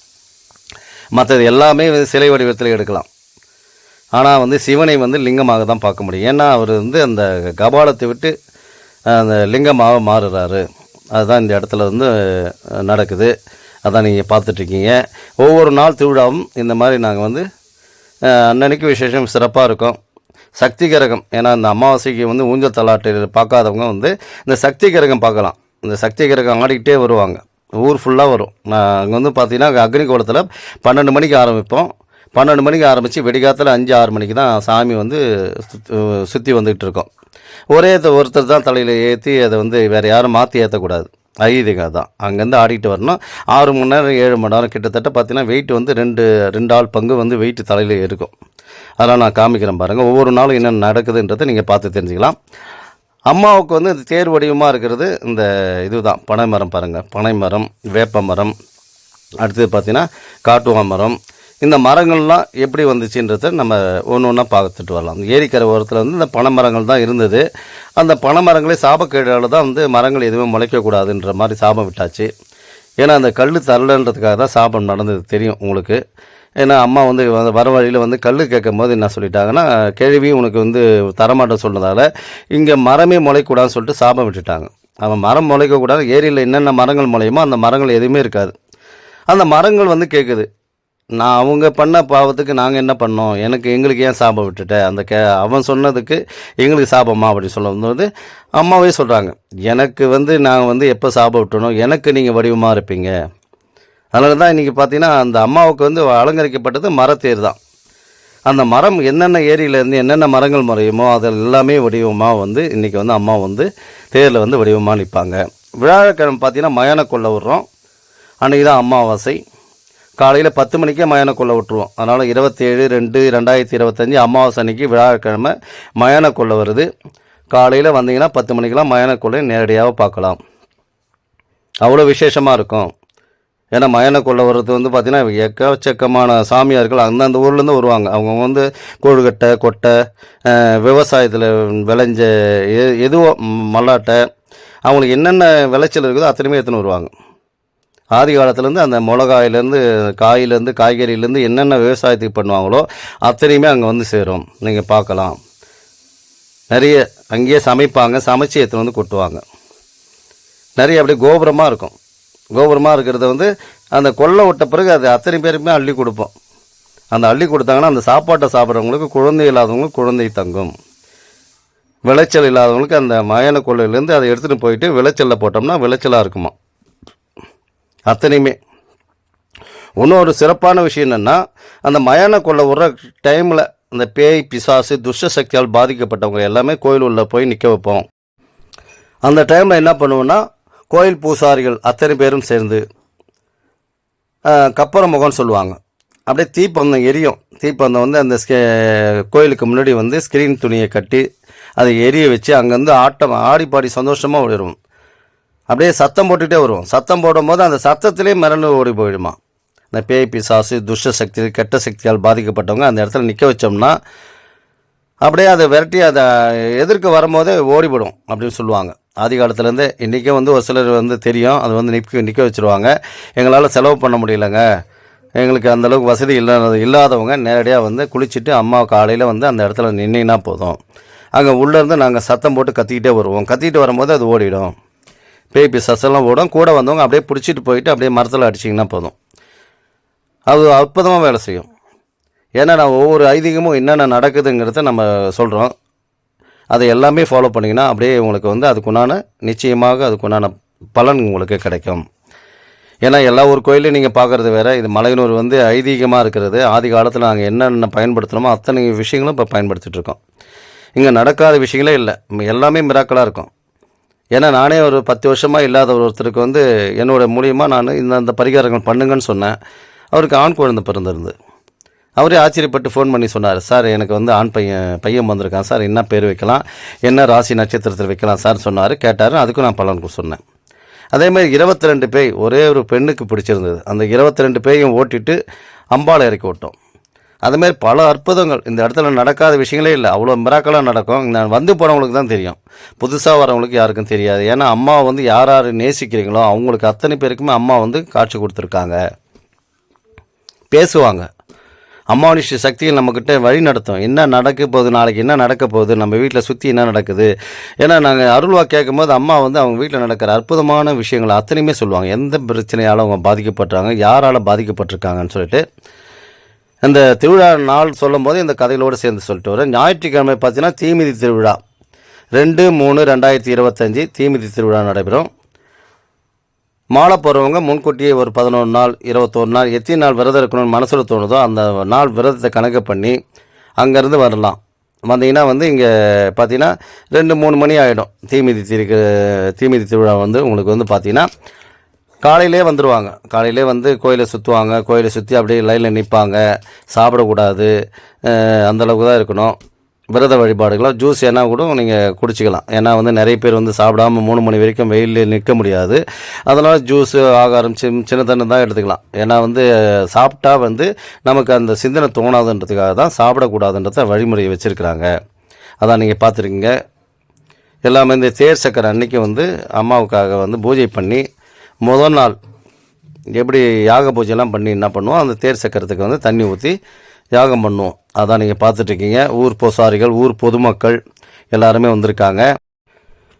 மற்றது எல்லாமே சிலை வடிவத்தில் எடுக்கலாம். ஆனால் வந்து சிவனை வந்து லிங்கமாக தான் பார்க்க முடியும். ஏன்னா அவர் வந்து அந்த கபாலத்தை விட்டு அந்த லிங்கமாக மாறுறாரு. அதுதான் இந்த இடத்துல வந்து நடக்குது. அதான் நீங்கள் பார்த்துட்ருக்கீங்க. ஒவ்வொரு நாள் திருவிழாவும் இந்த மாதிரி நாங்கள் வந்து அன்னன்னைக்கு விசேஷம் சிறப்பாக இருக்கும். சக்தி கிரகம், ஏன்னா இந்த அமாவாசைக்கு வந்து ஊஞ்சல் தலாட்டு பார்க்காதவங்க வந்து இந்த சக்தி கிரகம் பார்க்கலாம். இந்த சக்தி கிரகம் ஆடிக்கிட்டே வருவாங்க, ஊர் ஃபுல்லாக வரும். அங்கே வந்து பார்த்திங்கன்னா அக்னி கோலத்தில் 12 மணிக்கு ஆரம்பிப்போம். 12 மணிக்கு ஆரம்பித்து வெடிகாலத்தில் 5-6 மணிக்கு தான் சாமி வந்து சுற்றி வந்துக்கிட்டு இருக்கோம். ஒருத்தர் தான் தலையில் ஏற்றி அதை வந்து வேறு யாரும் மாற்றி ஏற்றக்கூடாது. ஐதீகம் தான். அங்கேருந்து ஆடிட்டு வரணும். 6 மணி நேரம் 7 மணி நேரம் கிட்டத்தட்ட பார்த்தீங்கன்னா வெயிட் வந்து ரெண்டு ஆள் பங்கு வந்து வெயிட் தலையில் இருக்கும். அதெல்லாம் நான் காமிக்கிறேன் பாருங்கள். ஒவ்வொரு நாளும் என்னென்ன நடக்குதுன்றதை நீங்கள் பார்த்து தெரிஞ்சுக்கலாம். அம்மாவுக்கு வந்து இந்த தேர் வடிவமாக இருக்கிறது இந்த இதுதான் பனை மரம் பாருங்கள். பனை மரம், வேப்ப மரம், அடுத்தது பார்த்திங்கன்னா காட்டுவா மரம். இந்த மரங்கள்லாம் எப்படி வந்துச்சுன்றதை நம்ம ஒன்று ஒன்றா பார்த்துட்டு வரலாம். ஏரிக்கரை ஓரத்தில் வந்து இந்த பனை மரங்கள் தான் இருந்தது. அந்த பனை மரங்களே சாபக்கேடால் தான் வந்து மரங்கள் எதுவுமே முளைக்கக்கூடாதுன்ற மாதிரி சாபம் விட்டாச்சு. ஏன்னா அந்த கல் தரலன்றதுக்காக தான் சாபம் நடந்தது, தெரியும் உங்களுக்கு. ஏன்னா அம்மா வந்து வர வழியில் வந்து கல் கேட்கும் போது என்ன சொல்லிட்டாங்கன்னா, கேள்வி உனக்கு வந்து தரமாட்டேன் சொன்னதால் இங்கே மரமே முளைக்கூடாதுன்னு சொல்லிட்டு சாபம் விட்டுட்டாங்க. அவன் மரம் முளைக்கக்கூடாது, ஏரியில் என்னென்ன மரங்கள் முளையுமோ அந்த மரங்கள் எதுவுமே இருக்காது. அந்த மரங்கள் வந்து கேட்குது, நான் அவங்க பண்ண பாவத்துக்கு நாங்கள் என்ன பண்ணோம், எங்களுக்கு ஏன் சாபம் விட்டுட்ட, அவன் சொன்னதுக்கு எங்களுக்கு சாபமா அப்படின்னு சொல்லும்போது அம்மாவே சொல்கிறாங்க, எனக்கு வந்து நான் வந்து எப்போ சாபம் விட்டனோ எனக்கு நீங்கள் வடிவமாக இருப்பீங்க. அதனால தான் இன்றைக்கி பார்த்தீங்கன்னா அந்த அம்மாவுக்கு வந்து அலங்கரிக்கப்பட்டது மரத்தேர் தான். அந்த மரம் என்னென்ன ஏரியிலேருந்து என்னென்ன மரங்கள் முறையுமோ அது எல்லாமே வடிவமாக வந்து இன்றைக்கி வந்து அம்மா வந்து தேரில் வந்து வடிவமாக நிற்பாங்க. விழாக்கிழமை பார்த்தீங்கன்னா மயான கொள்ள விடுறோம். அன்றைக்கி தான் அமாவாசை. காலையில் 10 மணிக்கே மயான கொள்ள விட்டுருவோம். அதனால் 27/2/2025 அமாவாசை அன்னைக்கு விழாக்கிழமை மயான கொள்ள வருது. காலையில் வந்தீங்கன்னா 10 மணிக்கெலாம் மயான கொள்ளை நேரடியாக பார்க்கலாம். அவ்வளோ விசேஷமாக இருக்கும். ஏன்னா மயான கொள்ள வர்றது வந்து பார்த்திங்கன்னா எக்கச்சக்கமான சாமியார்கள் அந்தந்த ஊர்லேருந்து வருவாங்க. அவங்க வந்து கொழுக்கட்டை, கொட்டை, விவசாயத்தில் விளைஞ்ச எதுவோ மல்லாட்டை, அவங்களுக்கு என்னென்ன விளைச்சல் இருக்குதோ அத்தனையுமே எடுத்துன்னு வருவாங்க. ஆதி காலத்துலேருந்து அந்த மிளகாயிலேருந்து காயிலேருந்து காய்கறியிலேருந்து என்னென்ன விவசாயத்துக்கு பண்ணுவாங்களோ அத்தனையுமே அங்கே வந்து சேரும். நீங்கள் பார்க்கலாம். நிறைய அங்கேயே சமைப்பாங்க, சமைச்சு எடுத்துன்னு வந்து கொட்டுவாங்க. நிறைய அப்படியே கோபுரமாக இருக்கும். கோபுரமாக இருக்கிறத வந்து அந்த கொள்ளை விட்ட பிறகு அது அத்தனை பேருமே அள்ளி கொடுப்போம். அந்த அள்ளி கொடுத்தாங்கன்னா அந்த சாப்பாட்டை சாப்பிட்றவங்களுக்கு, குழந்தை இல்லாதவங்களுக்கு குழந்தை தங்கும். விளைச்சல் இல்லாதவங்களுக்கு அந்த மயான கொள்ளையிலேருந்து அதை எடுத்துகிட்டு போயிட்டு விளைச்சலில் போட்டோம்னா விளைச்சலாக இருக்குமா. அத்தனையுமே. இன்னொரு சிறப்பான விஷயம் என்னென்னா, அந்த மயான கொள்ளை விடுற டைமில் அந்த பேய், பிசாசு, துஷ்ட சக்தியால் பாதிக்கப்பட்டவங்க எல்லாமே கோயில் உள்ள போய் நிற்க வைப்போம். அந்த டைமில் என்ன பண்ணுவோன்னா, கோயில் பூசாரிகள் அத்தனை பேரும் சேர்ந்து கப்பர முகம்னு சொல்லுவாங்க, அப்படியே தீப்பந்தம் எரியும். தீப்பந்தம் வந்து அந்த கோயிலுக்கு முன்னாடி வந்து ஸ்க்ரீன் துணியை கட்டி அதை எரிய வச்சு அங்கேருந்து ஆடி பாடி சந்தோஷமாக வருவோம். அப்படியே சத்தம் போட்டுகிட்டே வருவோம். சத்தம் போடும்போது அந்த சத்தத்திலே மிரண்டு ஓடி போயிடுமா. இந்த பேய் பிசாசு துஷ்ட சக்தி கெட்ட சக்தியால் பாதிக்கப்பட்டவங்க அந்த இடத்துல நிற்க வச்சோம்னா அப்படியே அதை விரட்டி அதை எதிர்க்க வரும்போதே ஓடிவிடும் அப்படின்னு சொல்லுவாங்க. ஆதி காலத்துலேருந்து இன்றைக்கும் வந்து ஒரு சிலர் வந்து தெரியும், அது வந்து நிற்க வச்சுருவாங்க. எங்களால் செலவு பண்ண முடியலைங்க, எங்களுக்கு அந்தளவுக்கு வசதி இல்லாதவங்க நேரடியாக வந்து குளிச்சுட்டு அம்மா காலையில் வந்து அந்த இடத்துல நின்னிங்கன்னா போதும், அங்கே உள்ளேருந்து நாங்கள் சத்தம் போட்டு கத்திக்கிட்டே வருவோம். கத்திக்கிட்டு வரும்போது அது ஓடிடும். பேய் பிசாசெல்லாம் ஓடும். கூட வந்தவங்க அப்படியே பிடிச்சிட்டு போயிட்டு அப்படியே மரத்தில் அடிச்சிங்கன்னா போதும். அது அற்புதமாக வேலை செய்யும். ஏன்னா நான் ஒவ்வொரு ஐதீகமும் என்னென்ன நடக்குதுங்கிறத நம்ம சொல்கிறோம். அதை எல்லாமே ஃபாலோ பண்ணிங்கன்னா அப்படியே உங்களுக்கு வந்து அதுக்குண்டான நிச்சயமாக அதுக்குண்டான பலன் உங்களுக்கு கிடைக்கும். ஏன்னா எல்லா ஒரு கோயிலையும் நீங்கள் பார்க்குறது வேறு. இது மலையனூர் வந்து ஐதீகமாக இருக்கிறது. ஆதி காலத்தில் நாங்கள் என்னென்ன பயன்படுத்தணுமோ அத்தனை விஷயங்களும் இப்போ பயன்படுத்திகிட்ருக்கோம். இங்கே நடக்காத விஷயங்களே இல்லை, எல்லாமே மிராக்கலாக இருக்கும். ஏன்னா நானே ஒரு 10 வருஷமாக இல்லாத ஒருத்தருக்கு வந்து என்னோட மூலியமாக நான் இந்த பரிகாரங்கள் பண்ணுங்கன்னு சொன்னேன். அவருக்கு ஆண் குழந்தை பிறந்திருந்து. அவரே ஆச்சரியப்பட்டு ஃபோன் பண்ணி சொன்னார், சார் எனக்கு வந்து ஆண் பையன் வந்திருக்கான் சார், என்ன பேர் வைக்கலாம், என்ன ராசி நட்சத்திரத்தில் வைக்கலாம் சார் சொன்னார். கேட்டார். அதுக்கும் நான் பலன் சொன்னேன். அதேமாதிரி 22 பேய் ஒரே ஒரு பெண்ணுக்கு பிடிச்சிருந்தது. அந்த 22 பேயும் ஓட்டிட்டு அம்பாளை இறக்கி விட்டோம். அதுமாரி பல அற்புதங்கள் இந்த இடத்துல நடக்காத விஷயங்களே இல்லை, அவ்வளோ மிராக்கலாக நடக்கும். நான் வந்து போனவங்களுக்கு தான் தெரியும், புதுசாக வரவங்களுக்கு யாருக்கும் தெரியாது. ஏன்னா அம்மா வந்து யார் யார் நேசிக்கிறீங்களோ அவங்களுக்கு அத்தனை பேருக்குமே அம்மா வந்து காட்சி கொடுத்துருக்காங்க, பேசுவாங்க. அம்மானுஷ்ய சக்திகள் நம்மக்கிட்ட வழி நடத்தும். என்ன நடக்க போகுது, நாளைக்கு என்ன நடக்க போகுது, நம்ம வீட்டில் சுற்றி என்ன நடக்குது. ஏன்னா நாங்கள் அருள்வா கேட்கும்போது அம்மா வந்து அவங்க வீட்டில் நடக்கிற அற்புதமான விஷயங்களை அத்தனையுமே சொல்லுவாங்க. எந்த பிரச்சனையால் அவங்க பாதிக்கப்பட்டாங்க, யாரால் பாதிக்கப்பட்டிருக்காங்கன்னு சொல்லிட்டு அந்த திருவிழா நாள் சொல்லும் போது இந்த கதைகளோடு சேர்ந்து சொல்லிட்டு வரேன். ஞாயிற்றுக்கிழமை பார்த்தீங்கன்னா தீமிதி திருவிழா 2/3/2025 தீமிதி திருவிழா நடைபெறும். மாலை போகிறவங்க முன்கூட்டியே ஒரு 11 நாள் 21 நாள் எத்தனை நாள் விரதம் இருக்கணும்னு மனசில் தோணுதோ அந்த நாள் விரதத்தை கணக்கு பண்ணி அங்கேருந்து வரலாம். வந்தீங்கன்னா வந்து இங்கே பார்த்தீங்கன்னா 2-3 மணி ஆகிடும். தீமிதி திருவிழா வந்து உங்களுக்கு வந்து பார்த்தீங்கன்னா காலையிலே வந்துடுவாங்க. காலையிலே வந்து கோயிலை சுற்றுவாங்க. கோயிலை சுற்றி அப்படியே லைனில் நிற்பாங்க. சாப்பிடக்கூடாது, அந்தளவுக்கு தான் இருக்கணும். விரத வழிபாடுகளாக ஜூஸ் என்ன கூட நீங்கள் குடிச்சிக்கலாம். ஏன்னா வந்து நிறைய பேர் வந்து சாப்பிடாமல் 3 மணி வரைக்கும் வெயிலில் நிற்க முடியாது. அதனால் ஜூஸு ஆகாரம் சின்ன தண்ணி தான் எடுத்துக்கலாம். ஏன்னா வந்து சாப்பிட்டா வந்து நமக்கு அந்த சிந்தனை தோணாதுன்றதுக்காக தான் சாப்பிடக்கூடாதுன்றத வழிமுறையை வச்சுருக்கிறாங்க. அதான் நீங்கள் பார்த்துருக்கீங்க. எல்லாமே இந்த தேர் சக்கரை அன்றைக்கி வந்து அம்மாவுக்காக வந்து பூஜை பண்ணி முதல் நாள் எப்படி யாக பூஜைலாம் பண்ணி என்ன பண்ணுவோம், அந்த தேர் சக்கரத்துக்கு வந்து தண்ணி ஊற்றி யாகம் பண்ணுவோம். அதான் நீங்கள் பார்த்துட்ருக்கீங்க. ஊர் பூசாரிகள், ஊர் பொதுமக்கள் எல்லாருமே வந்திருக்காங்க.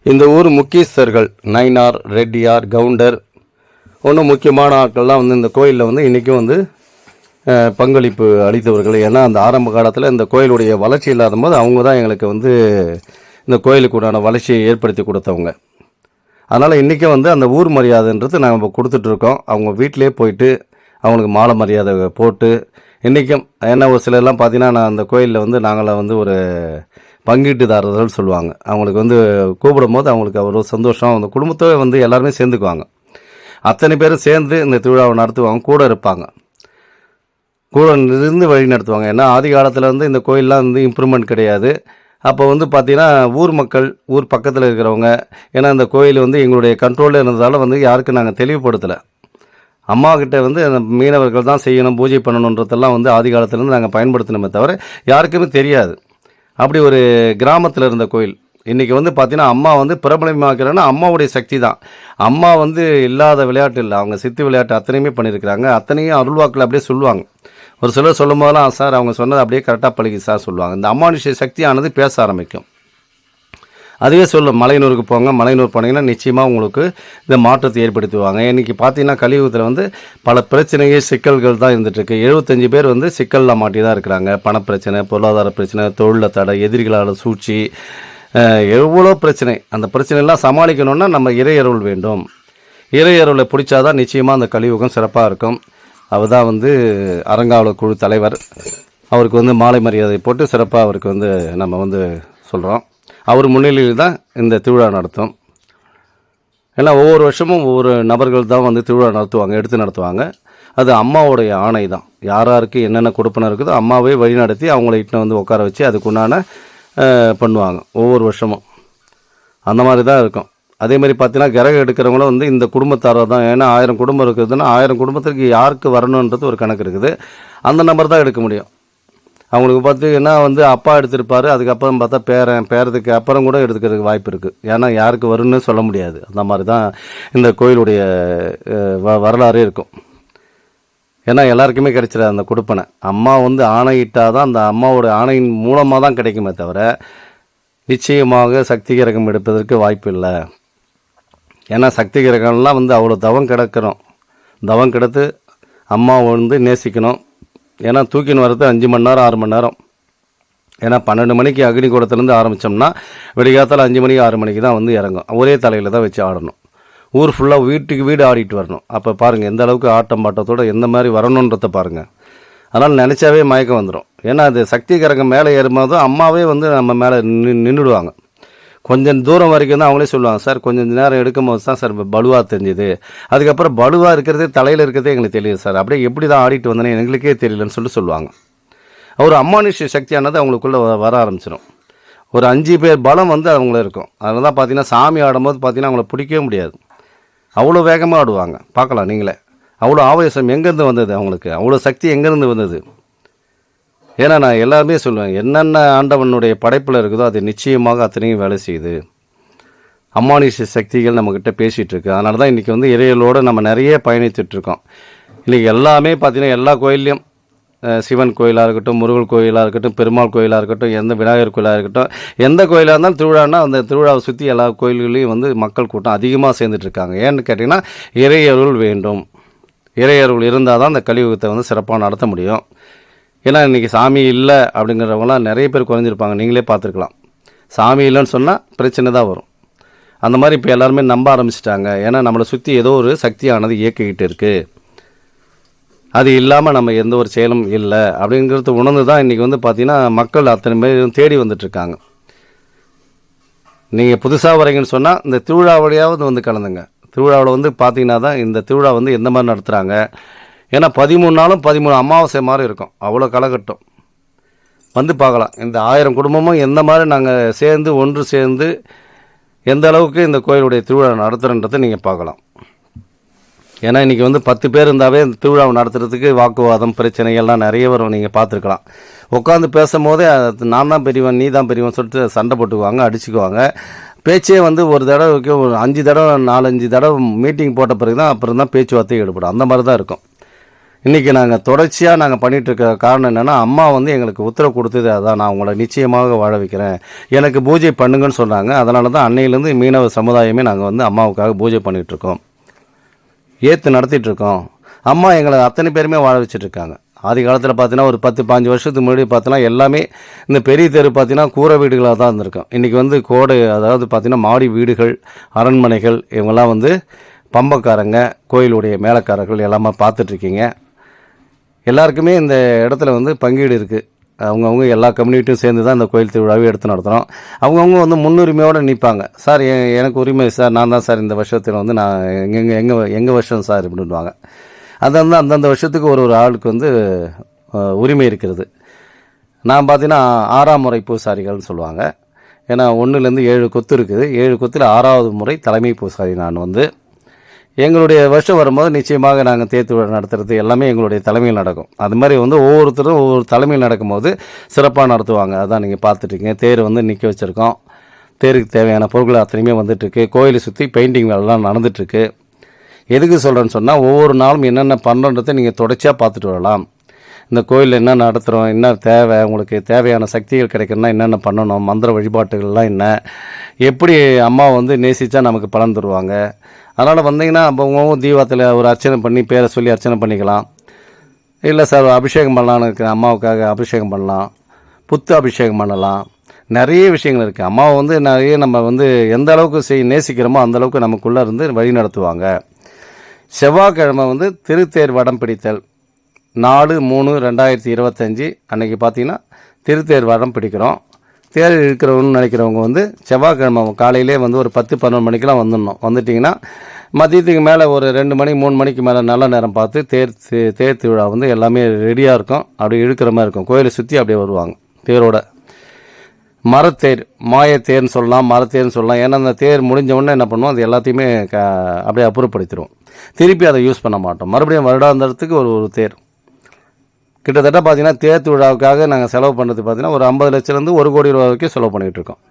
இந்த ஊர் முக்கியஸ்தர்கள் நயினார், ரெட்டியார், கவுண்டர் ஒன்றும் முக்கியமான ஆட்கள்லாம் வந்து இந்த கோயிலில் வந்து இன்றைக்கும் வந்து பங்களிப்பு அளித்தவர்கள். ஏன்னா அந்த ஆரம்ப காலத்தில் இந்த கோயிலுடைய வளர்ச்சி இல்லாத போது அவங்க தான் எங்களுக்கு வந்து இந்த கோயிலுக்கு உண்டான வளர்ச்சியை ஏற்படுத்தி கொடுத்தவங்க. அதனால் இன்றைக்கும் வந்து அந்த ஊர் மரியாதைன்றது நாங்கள் கொடுத்துட்ருக்கோம். அவங்க வீட்டிலே போயிட்டு அவங்களுக்கு மாலை மரியாதை போட்டு இன்றைக்கும். ஏன்னா ஒரு சிலர்லாம் பார்த்தீங்கன்னா நான் அந்த கோயிலில் வந்து நாங்களை வந்து ஒரு பங்கீட்டுதாரர்கள் சொல்லுவாங்க. அவங்களுக்கு வந்து கூப்பிடும் போது அவங்களுக்கு ஒரு சந்தோஷம். அந்த குடும்பத்தோடு வந்து எல்லாருமே சேர்ந்துக்குவாங்க. அத்தனை பேரும் சேர்ந்து இந்த திருவிழாவை நடத்துவாங்க, கூட இருப்பாங்க, கூட இருந்து வழி நடத்துவாங்க. ஏன்னா ஆதி காலத்தில் வந்து இந்த கோயிலெலாம் வந்து இம்ப்ரூவ்மெண்ட் கிடையாது. அப்போ வந்து பார்த்திங்கன்னா ஊர் மக்கள், ஊர் பக்கத்தில் இருக்கிறவங்க, ஏன்னா இந்த கோயில் வந்து எங்களுடைய கண்ட்ரோலில் இருந்ததால் வந்து யாருக்கும் நாங்கள் தெளிவுபடுத்தலை. அம்மாக்கிட்ட வந்து அந்த மீனவர்கள் தான் செய்யணும், பூஜை பண்ணணுன்றதெல்லாம் வந்து ஆதி காலத்துலேருந்து நாங்கள் பயன்படுத்தினோமே தவிர யாருக்குமே தெரியாது. அப்படி ஒரு கிராமத்தில் இருந்த கோயில் இன்றைக்கி வந்து பார்த்திங்கன்னா அம்மா வந்து பிரபலமாக்குறேன்னா அம்மாவுடைய சக்தி தான். அம்மா வந்து இல்லாத விளையாட்டு இல்லை, அவங்க சித்து விளையாட்டு அத்தனையுமே பண்ணியிருக்கிறாங்க. அத்தனையும் அருள்வாக்கில் அப்படியே சொல்லுவாங்க. ஒரு சிலர் சொல்லும் போதெல்லாம் சார் அவங்க சொன்னது அப்படியே கரெக்டாக பழகி சார் சொல்லுவாங்க. இந்த அம்மானுஷ்ய சக்தியானது பேச ஆரம்பிக்கும். அதுவே சொல்லும், மலையனூருக்கு போங்க, மலையனூர் போனீங்கன்னா நிச்சயமாக உங்களுக்கு இந்த மாற்றத்தை ஏற்படுத்துவாங்க. இன்றைக்கி பார்த்தீங்கன்னா கலியுகத்தில் வந்து பல பிரச்சனைகள் சிக்கல்கள் தான் இருந்துகிட்ருக்கு. 75 பேர் வந்து சிக்கலில் மாட்டி தான் இருக்கிறாங்க. பணப்பிரச்சனை, பொருளாதார பிரச்சனை, தொழிலில் தடை, எதிரிகளால் சூழ்ச்சி, எவ்வளோ பிரச்சனை. அந்த பிரச்சனைலாம் சமாளிக்கணுன்னா நம்ம இறையருள் வேண்டும். இறையருளை பிடிச்சாதான் நிச்சயமாக அந்த கலியுகம் சிறப்பாக இருக்கும். அவர் தான் வந்து அறங்காவலர் குழு தலைவர். அவருக்கு வந்து மாலை மரியாதை போட்டு சிறப்பாக அவருக்கு வந்து நம்ம வந்து சொல்கிறோம். அவர் முன்னிலையில் தான் இந்த திருவிழா நடத்தும். ஏன்னா ஒவ்வொரு வருஷமும் ஒவ்வொரு நபர்கள் தான் வந்து திருவிழா நடத்துவாங்க, எடுத்து நடத்துவாங்க. அது அம்மாவுடைய ஆணை தான். யாராருக்கு என்னென்ன கொடுப்பன இருக்குதோ அம்மாவே வழி நடத்தி அவங்கள இட்டு வந்து உட்கார வச்சு அதுக்குண்டான பண்ணுவாங்க ஒவ்வொரு வருஷமும். அந்த மாதிரி தான் இருக்கும். அதே மாதிரி பார்த்தீங்கன்னா கிரகம் எடுக்கிறவங்களும் வந்து இந்த குடும்பத்தாரர் தான். ஏன்னா 1000 குடும்பம் இருக்குதுன்னா 1000 குடும்பத்திற்கு யாருக்கு வரணுன்றது ஒரு கணக்கு இருக்குது. அந்த நம்பர் தான் எடுக்க முடியும். அவங்களுக்கு பார்த்தீங்கன்னா வந்து அப்பா எடுத்திருப்பாரு, அதுக்கப்புறம் பார்த்தா பேரதுக்கு அப்புறம் கூட எடுத்துக்கிறதுக்கு வாய்ப்பு இருக்குது. ஏன்னா யாருக்கு வரும்னு சொல்ல முடியாது. அந்த மாதிரி தான் இந்த கோயிலுடைய வரலாறே இருக்கும். ஏன்னா எல்லாருக்குமே கிடைச்சிடாது அந்த கொடுப்பனை. அம்மா வந்து ஆணையிட்டால் தான் அந்த அம்மாவோட ஆணையின் மூலமாக தான் கிடைக்குமே தவிர நிச்சயமாக சக்தி கிரகம் எடுப்பதற்கு வாய்ப்பு இல்லை. ஏன்னா சக்தி கிரகம்லாம் வந்து அவ்வளோ தவம் கிடக்கிறோம். தவம் கிடத்து அம்மாவை வந்து நேசிக்கணும். ஏன்னா தூக்கின்னு வர்றது 5 மணி நேரம் 6 மணி நேரம். ஏன்னா 12 மணிக்கு அக்னி கூடத்துலேருந்து ஆரம்பித்தோம்னா விடிகாத்தால் 5 மணிக்கு 6 மணிக்கு தான் வந்து இறங்கும். ஒரே தலையில் தான் வச்சு ஆடணும். ஊர் ஃபுல்லாக வீட்டுக்கு வீடு ஆடிட்டு வரணும். அப்போ பாருங்கள் எந்த அளவுக்கு ஆட்டம் பாட்டத்தோடு எந்த மாதிரி வரணுன்றதை பாருங்கள். அதனால் நினச்சாவே மயக்கம் வந்துடும். ஏன்னா அது சக்தி கிரகம் மேலே ஏறும்போது அம்மாவே வந்து நம்ம மேலே நின்றுடுவாங்க. கொஞ்சம் தூரம் வரைக்கும் தான் அவங்களே சொல்லுவாங்க, சார் கொஞ்சம் நேரம் எடுக்கும் போது தான் சார் பலுவாக தெரிஞ்சுது. அதுக்கப்புறம் பலுவாக இருக்கிறதே தலையில் இருக்கிறதே எங்களுக்கு தெரியுது சார். அப்படியே எப்படி தான் ஆடிட்டு வந்தேன்னு எங்களுக்கே தெரியலன்னு சொல்லுவாங்க. ஒரு அம்மானுஷ்ய சக்தியானது அவங்களுக்குள்ளே வர ஆரம்பிச்சிடும். ஒரு 5 பேர் பலம் வந்து அவங்கள இருக்கும். அதில் தான் பார்த்தீங்கன்னா சாமி ஆடும்போது பார்த்தீங்கன்னா அவங்கள பிடிக்கவே முடியாது. அவ்வளோ வேகமாக ஆடுவாங்க. பார்க்கலாம் நீங்களே. அவ்வளோ ஆவேசம் எங்கேருந்து வந்தது அவங்களுக்கு, அவ்வளோ சக்தி எங்கேருந்து வந்தது. ஏன்னா நான் எல்லாருமே சொல்லுவேன், என்னென்ன ஆண்டவனுடைய படைப்பில் இருக்குதோ அது நிச்சயமாக அத்தனையும் வேலை செய்யுது. அம்மானுஷ்ய சக்திகள் நம்மக்கிட்ட பேசிகிட்டு இருக்கு. அதனால தான் இன்றைக்கி வந்து இறையலோடு நம்ம நிறைய பயணித்துட்ருக்கோம். இன்றைக்கி எல்லாமே பார்த்திங்கன்னா எல்லா கோயில்லையும் சிவன் கோயிலாக இருக்கட்டும், முருகன் கோயிலாக இருக்கட்டும், பெருமாள் கோயிலாக இருக்கட்டும், எந்த விநாயகர் கோயிலாக இருக்கட்டும், எந்த கோயிலாக இருந்தாலும் திருவிழான்னா அந்த திருவிழாவை சுற்றி எல்லா கோயில்களையும் வந்து மக்கள் கூட்டம் அதிகமாக சேர்ந்துட்டுருக்காங்க. ஏன்னு கேட்டிங்கன்னா இறையருள் வேண்டும். இறையருள் இருந்தால் தான் அந்த கலியுகத்தை வந்து சிறப்பாக நடத்த முடியும். ஏன்னா இன்றைக்கி சாமி இல்லை அப்படிங்கிறவங்களாம் நிறைய பேர் குறைஞ்சிருப்பாங்க. நீங்களே பார்த்துருக்கலாம். சாமி இல்லைன்னு சொன்னால் பிரச்சனை தான் வரும். அந்த மாதிரி இப்போ எல்லாருமே நம்ப ஆரம்பிச்சிட்டாங்க. ஏன்னா நம்மளை சுற்றி ஏதோ ஒரு சக்தியானது இயக்கிக்கிட்டு இருக்குது. அது இல்லாமல் நம்ம எந்த ஒரு செயலும் இல்லை அப்படிங்கிறது உணர்ந்து தான் இன்றைக்கி வந்து பார்த்திங்கன்னா மக்கள் அத்தனை பேர் தேடி வந்துட்டுருக்காங்க. நீங்கள் புதுசாக வரீங்கன்னு சொன்னால் இந்த திருவிழாவளியாவது வந்து கலந்துங்க. திருவிழாவில் வந்து பார்த்திங்கன்னா தான் இந்த திருவிழா வந்து எந்த மாதிரி நடத்துகிறாங்க. ஏன்னா 13 நாளும் 13 அமாவாசை மாதிரி இருக்கும். அவ்வளோ காலகட்டம் வந்து பார்க்கலாம். இந்த 1000 குடும்பமும் எந்த மாதிரி நாங்கள் சேர்ந்து ஒன்று சேர்ந்து எந்த அளவுக்கு இந்த கோயிலுடைய திருவிழா நடத்துகிறன்றதை நீங்கள் பார்க்கலாம். ஏன்னா இன்றைக்கி வந்து 10 பேர் இருந்தாவே இந்த திருவிழாவை நடத்துறதுக்கு வாக்குவாதம் பிரச்சனைகள்லாம் நிறைய வரும். நீங்கள் பார்த்துருக்கலாம். உட்காந்து பேசும்போதே நான் தான் பெரியவன் நீ தான் பெரியவன் சொல்லிட்டு சண்டை போட்டுக்குவாங்க, அடிச்சுக்குவாங்க. பேச்சே வந்து ஒரு தடவைக்கு ஒரு 5 தடவை 4-5 தடவை மீட்டிங் போட்ட பிறகு தான் அப்புறம் தான் பேச்சுவார்த்தை ஈடுபடும். அந்த மாதிரி தான் இருக்கும். இன்றைக்கி நாங்கள் தொடர்ச்சியாக நாங்கள் பண்ணிகிட்ருக்க காரணம் என்னென்னா, அம்மா வந்து எங்களுக்கு உத்தரவு கொடுத்தது அதான், நான் உங்களை நிச்சயமாக வாழ வைக்கிறேன், எனக்கு பூஜை பண்ணுங்கன்னு சொன்னாங்க. அதனால தான் அன்னையிலேருந்து மீனவ சமுதாயமே நாங்கள் வந்து அம்மாவுக்காக பூஜை பண்ணிகிட்ருக்கோம், ஏற்று நடத்திட்டுருக்கோம். அம்மா எங்களை அத்தனை பேருமே வாழ வச்சுட்ருக்காங்க. ஆதி காலத்தில் பார்த்தீங்கன்னா ஒரு 10-15 வருஷத்துக்கு முன்னாடி பார்த்தோன்னா எல்லாமே இந்த பெரிய தெரு பார்த்தீங்கன்னா கூரை வீடுகளாக தான் இருந்திருக்கும். இன்றைக்கி வந்து கோடை, அதாவது பார்த்திங்கன்னா மாடி வீடுகள், அரண்மனைகள், இவங்கெல்லாம் வந்து பம்பக்காரங்க, கோயிலுடைய மேலக்காரர்கள் எல்லாமே பார்த்துட்ருக்கீங்க. எல்லாருக்குமே இந்த இடத்துல வந்து பங்கீடு இருக்குது. அவங்கவுங்க எல்லா கம்யூனிட்டியும் சேர்ந்து தான் இந்த கோயில் திருவிழாவை எடுத்து நடத்துகிறோம். அவங்கவுங்க வந்து முன்னுரிமையோடு நிற்பாங்க. சார் எனக்கு உரிமை சார், நான் தான் சார் இந்த வருஷத்தில் வந்து நான் எங்கள் வருஷம் சார் இப்படின்வாங்க. அது வந்து அந்தந்த வருஷத்துக்கு ஒரு ஆளுக்கு வந்து உரிமை இருக்கிறது. நான் பார்த்தீங்கன்னா 6ஆம் முறை பூசாரிகள்னு சொல்லுவாங்க. ஏன்னா 1லேருந்து 7 கொத்து இருக்குது. 7 கொத்தில் 6ஆவது முறை தலைமை பூசாரி நான் வந்து. எங்களுடைய வருஷம் வரும்போது நிச்சயமாக நாங்கள் தேர்த்து விழா நடத்துறது எல்லாமே எங்களுடைய தலைமையில் நடக்கும். அது மாதிரி வந்து ஒவ்வொருத்தரும் ஒவ்வொரு தலைமையில் நடக்கும்போது சிறப்பாக நடத்துவாங்க. அதான் நீங்கள் பார்த்துட்ருக்கீங்க. தேர் வந்து நிற்க வச்சுருக்கோம். தேருக்கு தேவையான பொருட்கள் அத்தனையுமே வந்துட்டுருக்கு. கோயிலை சுற்றி பெயிண்டிங் வேலைலாம் நடந்துகிட்ருக்கு. எதுக்கு சொல்கிறேன்னு சொன்னால், ஒவ்வொரு நாளும் என்னென்ன பண்ணுறன்றதை நீங்கள் தொடர்ச்சியாக பார்த்துட்டு வரலாம். இந்த கோயிலில் என்ன நடத்துகிறோம், என்ன தேவை, உங்களுக்கு தேவையான சக்திகள் கிடைக்கணும்னா என்னென்ன பண்ணணும், மந்திர வழிபாட்டுகள்லாம் என்ன, எப்படி அம்மா வந்து நேசித்தா நமக்கு பலன் தருவாங்க. அதனால் வந்தீங்கன்னா அப்போ தீபத்தில் ஒரு அர்ச்சனை பண்ணி பேரை சொல்லி அர்ச்சனை பண்ணிக்கலாம். இல்லை சார் அபிஷேகம் பண்ணலான்னு இருக்குது, அம்மாவுக்காக அபிஷேகம் பண்ணலாம், புத்து அபிஷேகம் பண்ணலாம். நிறைய விஷயங்கள் இருக்குது. அம்மாவை வந்து நிறைய நம்ம வந்து எந்த அளவுக்கு நேசிக்கிறோமோ அந்தளவுக்கு நமக்குள்ளே இருந்து வழி நடத்துவாங்க. செவ்வாய்க்கிழமை வந்து திருத்தேர் வடம் பிடித்தல் 4/3/2025 அன்றைக்கி பார்த்திங்கன்னா திருத்தேர் வடம் பிடிக்கிறோம். தேர் இருக்கிறவங்கன்னு நினைக்கிறவங்க வந்து செவ்வாய்க்கிழமை காலையிலே வந்து ஒரு 10-11 மணிக்கெலாம் வந்துடணும். வந்துட்டிங்கன்னா மதியத்துக்கு மேலே ஒரு 2 மணி 3 மணிக்கு மேலே நல்ல நேரம் பார்த்து தேர் திருவிழா வந்து எல்லாமே ரெடியாக இருக்கும். அப்படி இழுக்கிற மாதிரி இருக்கும். கோயிலை சுற்றி அப்படியே வருவாங்க தேரோட. மரத்தேர், மாயத்தேர்னு சொல்லலாம், மரத்தேர்னு சொல்லலாம். ஏன்னா அந்த தேர் முடிஞ்ச உடனே என்ன பண்ணுவோம், அது எல்லாத்தையுமே அப்படியே அப்புறப்படுத்திடுவோம். திருப்பி அதை யூஸ் பண்ண மாட்டோம். மறுபடியும் வருடாந்திரத்துக்கு ஒரு ஒரு தேர். கிட்டத்தட்ட பார்த்தீங்கன்னா தேர் திருவிழாவுக்காக நாங்கள் செலவு பண்ணுறது பார்த்தீங்கன்னா ஒரு 50 லட்சத்துலேருந்து 1 கோடி ரூபா வரைக்கும் செலவு பண்ணிகிட்டு இருக்கோம்.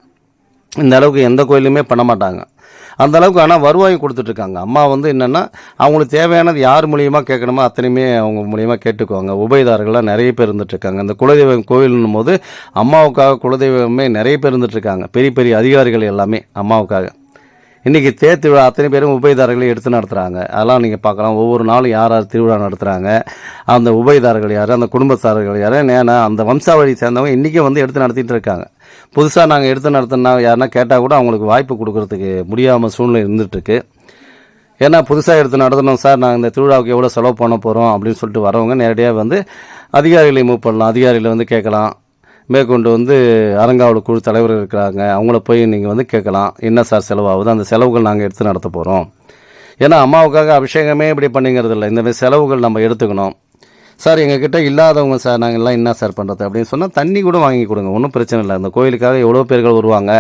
இந்த அளவுக்கு எந்த கோயிலுமே பண்ண மாட்டாங்க. அந்த அளவுக்கு ஆனால் வருவாயும் கொடுத்துட்ருக்காங்க. அம்மா வந்து என்னென்னா அவங்களுக்கு தேவையானது யார் மூலியமாக கேட்கணுமோ அத்தனையுமே அவங்க மூலியமாக கேட்டுக்குவாங்க. உபயதாரர்கள்லாம் நிறைய பேர் இருந்துகிட்ருக்காங்க. இந்த குலதெய்வம் கோவில்னும் போது அம்மாவுக்காக குலதெய்வமே நிறைய பேர் இருந்துகிட்ருக்காங்க. பெரிய பெரிய அதிகாரிகள் எல்லாமே அம்மாவுக்காக. இன்றைக்கி தேர் திருவிழா அத்தனை பேரும் உபயதாரர்களை எடுத்து நடத்துகிறாங்க. அதெல்லாம் நீங்கள் பார்க்கலாம். ஒவ்வொரு நாளும் யார் யார் திருவிழா நடத்துகிறாங்க, அந்த உபயதாரர்கள் யார், அந்த குடும்பத்தாரர்கள் யார், ஏன்னா அந்த வம்சாவளி சேர்ந்தவங்க இன்றைக்கே வந்து எடுத்து நடத்திட்டு இருக்காங்க. புதுசாக நாங்கள் எடுத்து நடத்தினா யாருன்னா கேட்டால் கூட அவங்களுக்கு வாய்ப்பு கொடுக்கறதுக்கு முடியாமல் சூழ்நிலை இருந்துகிட்ருக்கு. ஏன்னா புதுசாக எடுத்து நடத்தணும் சார், நாங்கள் இந்த திருவிழாவுக்கு எவ்வளோ செலவு பண்ண போகிறோம் அப்படின்னு சொல்லிட்டு வரவங்க நேரடியாக வந்து அதிகாரிகளை மூவ் பண்ணலாம். அதிகாரிகளை வந்து கேட்கலாம். மேற்கொண்டு வந்து அரங்காவல் குழு தலைவர் இருக்கிறாங்க, அவங்கள போய் நீங்கள் வந்து கேட்கலாம், என்ன சார் செலவாகுது, அந்த செலவுகள் நாங்கள் எடுத்து நடத்த போகிறோம். ஏன்னா அம்மாவுக்காக அபிஷேகமே இப்படி பண்ணிங்கிறது இல்லை, இந்த மாதிரி செலவுகள் நம்ம எடுத்துக்கணும். சார் எங்ககிட்ட இல்லாதவங்க சார், நாங்கள் எல்லாம் என்ன சார் பண்ணுறது அப்படின்னு சொன்னால் தண்ணி கூட வாங்கி கொடுங்க, ஒன்றும் பிரச்சனை இல்லை. அந்த கோயிலுக்காக எவ்வளோ பேர்கள் வருவாங்க,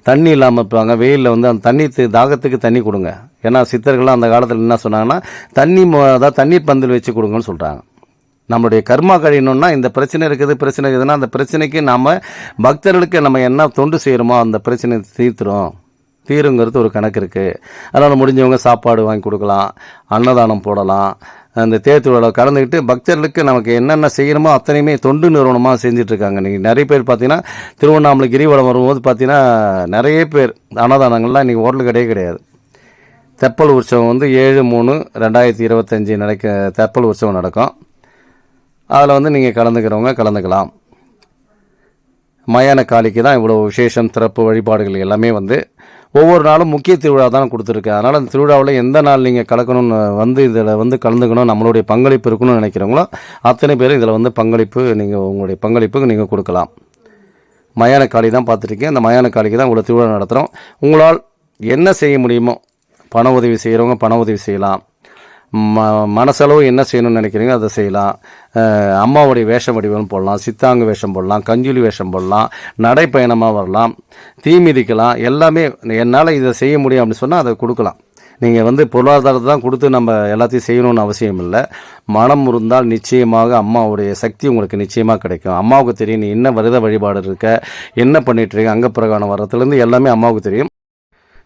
தண்ணி இல்லாமல் இருப்பாங்க, வெயிலில் வந்து அந்த தண்ணி தாகத்துக்கு தண்ணி கொடுங்க. ஏன்னா சித்தர்கள்லாம் அந்த காலத்தில் என்ன சொன்னாங்கன்னா அதாவது தண்ணீர் பந்தல் வச்சு கொடுங்கன்னு சொல்கிறாங்க. நம்மளுடைய கர்மா கழியணும்னா இந்த பிரச்சனை இருக்குதுன்னா அந்த பிரச்சனைக்கு நாம் பக்தர்களுக்கு நம்ம என்ன தொண்டு செய்கிறோமோ அந்த பிரச்சனை தீருங்கிறது ஒரு கணக்கு இருக்குது. அதனால் முடிஞ்சவங்க சாப்பாடு வாங்கி கொடுக்கலாம், அன்னதானம் போடலாம். அந்த தேர் திருவிழாவில் கலந்துக்கிட்டு பக்தர்களுக்கு நமக்கு என்னென்ன செய்யணுமோ அத்தனையுமே தொண்டு நிறுவனமாக செஞ்சிட்ருக்காங்க. இன்றைக்கி நிறைய பேர் பார்த்தீங்கன்னா திருவண்ணாமலை கிரிவலம் வரும்போது பார்த்தீங்கன்னா நிறைய பேர் அன்னதானங்கள்லாம் இன்றைக்கி ஹோட்டல் கிடையாது. தெப்பல் உற்சவம் வந்து 7/3/2025 தெப்பல் உற்சவம் நடக்கும். அதில் வந்து நீங்கள் கலந்துக்கிறவங்க கலந்துக்கலாம். மயான காளிக்கு தான் இவ்வளோ விசேஷம், சிறப்பு வழிபாடுகள் எல்லாமே வந்து ஒவ்வொரு நாளும் முக்கிய திருவிழா தான் கொடுத்துருக்கேன். அதனால் அந்த திருவிழாவில் எந்த நாள் நீங்கள் கலக்கணும்னு வந்து இதில் வந்து கலந்துக்கணும், நம்மளுடைய பங்களிப்பு இருக்கணும்னு நினைக்கிறவங்களோ அத்தனை பேரும் இதில் வந்து உங்களுடைய பங்களிப்புக்கு நீங்கள் கொடுக்கலாம். மயான காளி தான் பார்த்துருக்கேன். அந்த மயான காளிக்கு தான் இவ்வளோ திருவிழா நடத்துகிறோம். உங்களால் என்ன செய்ய முடியுமோ, பண உதவி செய்கிறவங்க பண உதவி செய்யலாம். மனசளவு என்ன செய்யணும்னு நினைக்கிறீங்க அதை செய்யலாம். அம்மாவுடைய வேஷம் வடிவம் போடலாம், சித்தாங்கு வேஷம் போடலாம், கஞ்சுலி வேஷம் போடலாம், நடைப்பயணமாக வரலாம், தீ மிதிக்கலாம். எல்லாமே என்னால் இதை செய்ய முடியும் அப்படின்னு சொன்னால் அதை கொடுக்கலாம். நீங்கள் வந்து பொருளாதாரத்தை தான் கொடுத்து நம்ம எல்லாத்தையும் செய்யணும்னு அவசியம் இல்லை. மனம் இருந்தால் நிச்சயமாக அம்மாவுடைய சக்தி உங்களுக்கு நிச்சயமாக கிடைக்கும். அம்மாவுக்கு தெரியும் நீ என்ன விரத வழிபாடு இருக்க, என்ன பண்ணிட்டு இருக்க, அங்கப்பிரகாணம் வரத்துலேருந்து எல்லாமே அம்மாவுக்கு தெரியும்.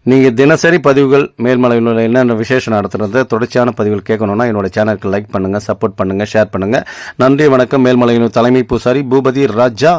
நீங்கள் தினசரி பதிவுகள் மேல்மலையில் என்னென்ன விசேஷம் நடத்துறது தொடர்ச்சியான பதிவுகள் கேட்கணுன்னா என்னோட சேனலுக்கு லைக் பண்ணுங்கள், சப்போர்ட் பண்ணுங்கள், ஷேர் பண்ணுங்கள். நன்றி, வணக்கம். மேல்மலையின் தலைமை பூசாரி பூபதி ராஜா.